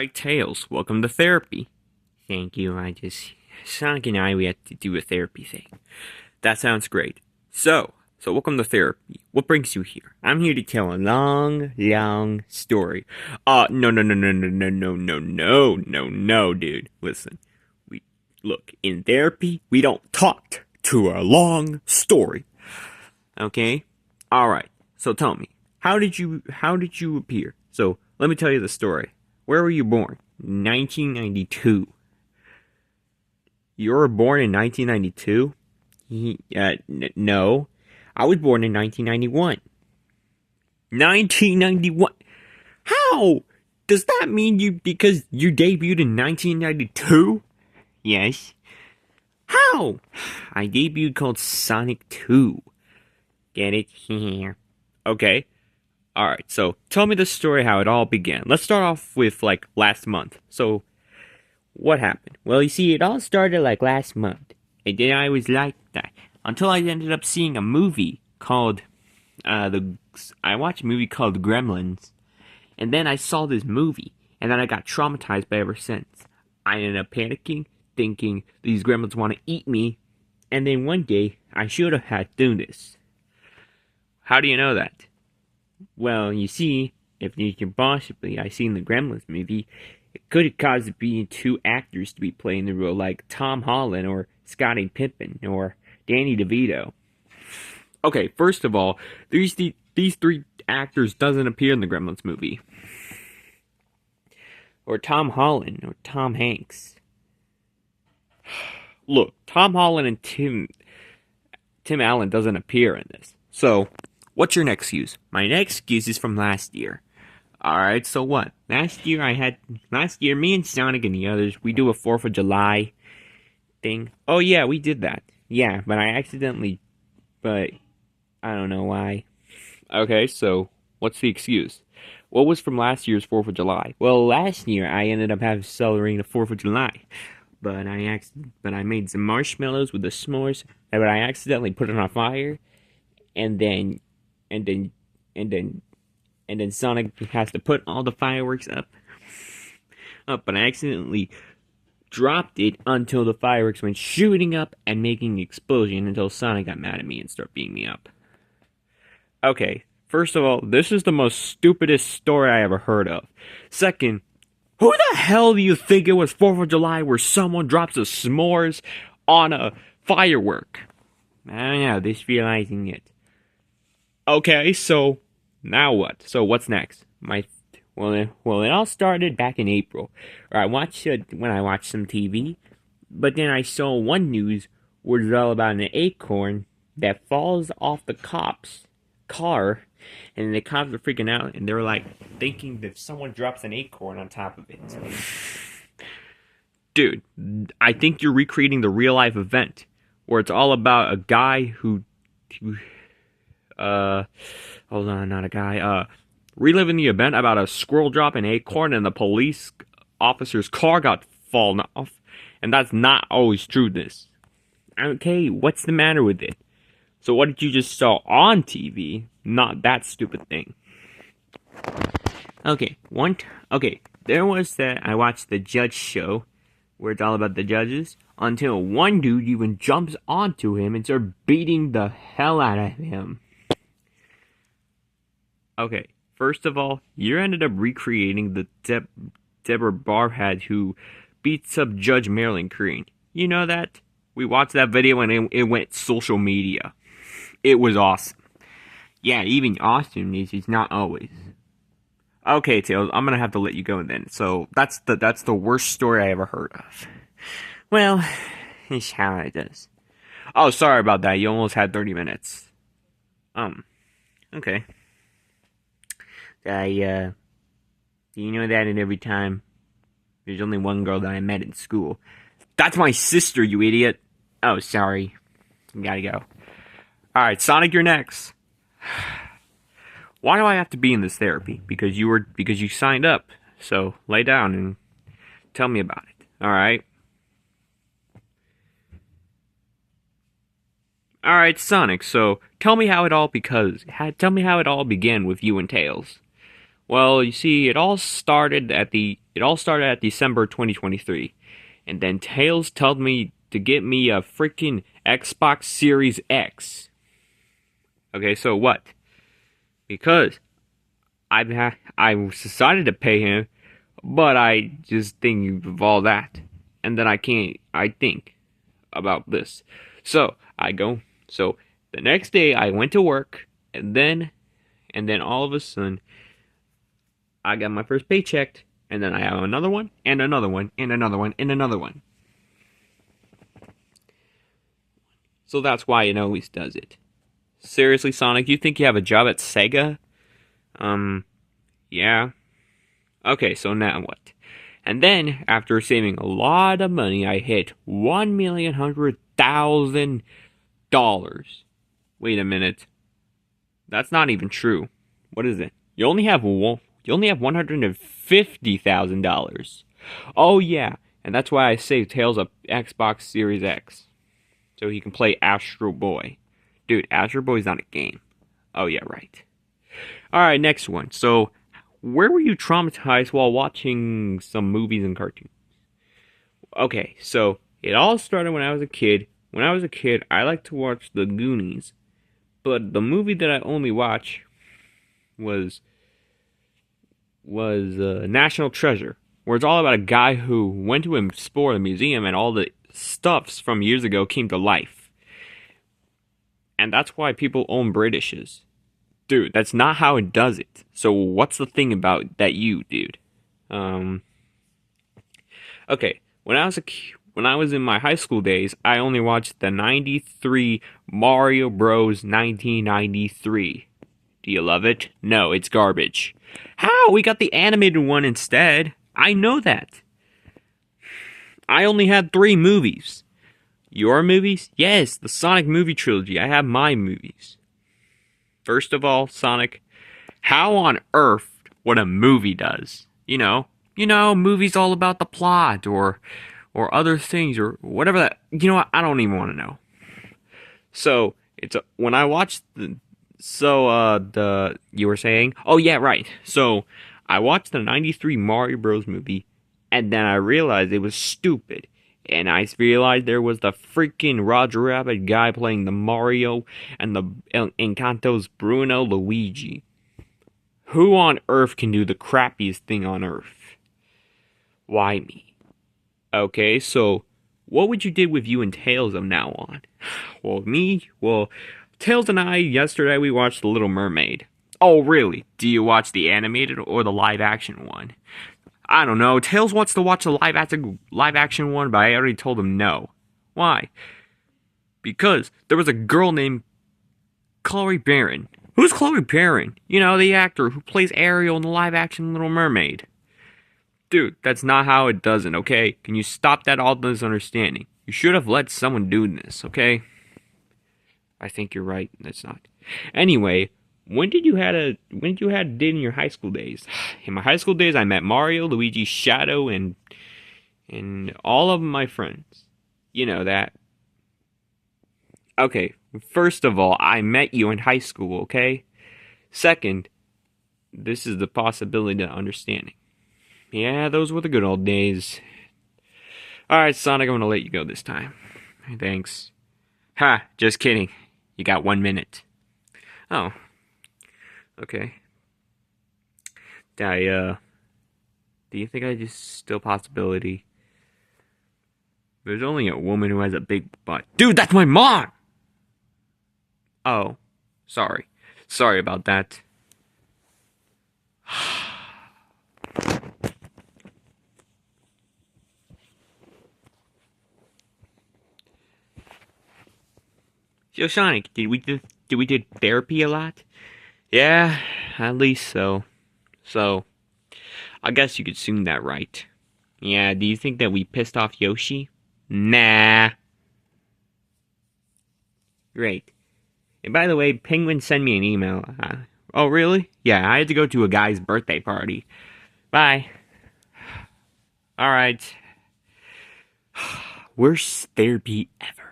Right, Tails, welcome to therapy. Thank you. Sonic and I, we had to do a therapy thing. That sounds great. So welcome to therapy. What brings you here? I'm here to tell a long story. No, dude. Listen, look, in therapy, we don't talk to a long story. Okay? Alright, so tell me, how did you appear? So, let me tell you the story. Where were you born? 1992. You were born in 1992? No. I was born in 1991. 1991? How? Does that mean because you debuted in 1992? Yes. How? I debuted called Sonic 2. Get it? Here. Okay. Alright, so tell me the story how it all began. Let's start off with, last month. So, what happened? Well, you see, it all started, last month. And then I was like that. Until I ended up seeing a movie called, I watched a movie called Gremlins. And then I saw this movie. And then I got traumatized by ever since. I ended up panicking, thinking these gremlins want to eat me. And then one day, I should have had to do this. How do you know that? Well, you see, if you can possibly, I seen the Gremlins movie, it could have caused being two actors to be playing the role, like Tom Holland or Scottie Pippen or Danny DeVito. Okay, first of all, these three actors doesn't appear in the Gremlins movie, or Tom Holland or Tom Hanks. Look, Tom Holland and Tim Allen doesn't appear in this, so. What's your next excuse? My next excuse is from last year. Alright, so what? Last year, me and Sonic and the others, we do a 4th of July thing. Oh yeah, we did that. Yeah, but I don't know why. Okay, so, what's the excuse? What was from last year's 4th of July? Well, last year, I ended up celebrating the 4th of July. But I made some marshmallows with the s'mores, but I accidentally put it on fire, and then and then Sonic has to put all the fireworks up, but I accidentally dropped it until the fireworks went shooting up and making an explosion until Sonic got mad at me and started beating me up. Okay, first of all, this is the most stupidest story I ever heard of. Second, who the hell do you think it was 4th of July where someone drops a s'mores on a firework? I don't know, just realizing it. Okay, so now what? So what's next? It all started back in April. Or when I watched some TV, but then I saw one news where it's all about an acorn that falls off the cop's car, and the cops are freaking out, and they're thinking that someone drops an acorn on top of it. Dude, I think you're recreating the real life event where it's all about a guy who hold on, not a guy, reliving the event about a squirrel dropping an acorn and the police officer's car got fallen off, and that's not always true, this. Okay, what's the matter with it? So what did you just saw on TV? Not that stupid thing. Okay, there was that, I watched the judge show, where it's all about the judges, until one dude even jumps onto him and starts beating the hell out of him. Okay, first of all, you ended up recreating the Deborah Barrhead who beats up Judge Marilyn Green. You know that? We watched that video and it went social media. It was awesome. Yeah, even awesome is not always. Okay, Tails, I'm gonna have to let you go then. So that's the worst story I ever heard of. Well, it's how it is. Oh, sorry about that. You almost had 30 minutes. Okay. Do you know that in every time there's only one girl that I met in school? That's my sister, you idiot. Oh, sorry. Gotta go. Alright, Sonic, you're next. Why do I have to be in this therapy? Because you signed up. So, lay down and tell me about it. Alright? Alright, Sonic, so tell me how it all began with you and Tails. Well, you see, it all started it all started at December 2023. And then Tails told me to get me a freaking Xbox Series X. Okay, so what? Because I decided to pay him, but I just think of all that. And then I think about this. So the next day I went to work, and then all of a sudden I got my first paycheck, and then I have another one, and another one, and another one, and another one. So that's why it always does it. Seriously, Sonic, you think you have a job at Sega? Yeah. Okay, so now what? And then, after saving a lot of money, I hit $1,100,000. Wait a minute. That's not even true. What is it? You only have $150,000. Oh yeah, and that's why I saved Tails a Xbox Series X, so he can play Astro Boy. Dude, Astro Boy's not a game. Oh yeah, right. All right, next one. So, where were you traumatized while watching some movies and cartoons? Okay, so it all started when I was a kid. When I was a kid, I liked to watch The Goonies, but the movie that I only watched was National Treasure, where it's all about a guy who went to explore the museum and all the stuffs from years ago came to life. And that's why people own Britishes. Dude, that's not how it does it. So what's the thing about that dude? Okay, when I was in my high school days, I only watched the 93 Mario Bros. 1993. Do you love it? No, it's garbage. How? We got the animated one instead. I know that. I only had 3 movies. Your movies? Yes, the Sonic movie trilogy. I have my movies. First of all, Sonic, how on earth what a movie does? You know, movies all about the plot or other things or whatever that. You know what? I don't even want to know. So when I watched you were saying, oh yeah, right. So I watched the 93 Mario Bros. Movie, and then I realized it was stupid. And I realized there was the freaking Roger Rabbit guy playing the Mario and the Encanto's Bruno Luigi. Who on earth can do the crappiest thing on earth? Why me? Okay, so what would you do with you and Tails from now on? Well, Tails and I, yesterday we watched The Little Mermaid. Oh, really? Do you watch the animated or the live action one? I don't know. Tails wants to watch the live action one, but I already told him no. Why? Because there was a girl named Chloe Barron. Who's Chloe Barron? You know, the actor who plays Ariel in the live action Little Mermaid. Dude, that's not how it does it, okay? Can you stop that all misunderstanding? You should have let someone do this, okay? I think you're right. That's not. Anyway, when did you have a date in your high school days? In my high school days, I met Mario, Luigi, Shadow, and all of my friends. You know that. Okay, first of all, I met you in high school, okay? Second, this is the possibility of understanding. Yeah, those were the good old days. Alright, Sonic, I'm gonna let you go this time. Thanks. Ha, just kidding. You got 1 minute. Oh. Okay. Do you think I just still possibility? There's only a woman who has a big butt. Dude, that's my mom! Oh. Sorry. Sorry about that. Yo, Sonic, did we do therapy a lot? Yeah, at least so. So, I guess you could assume that, right? Yeah, do you think that we pissed off Yoshi? Nah. Great. And by the way, Penguin sent me an email. Oh, really? Yeah, I had to go to a guy's birthday party. Bye. Alright. Worst therapy ever.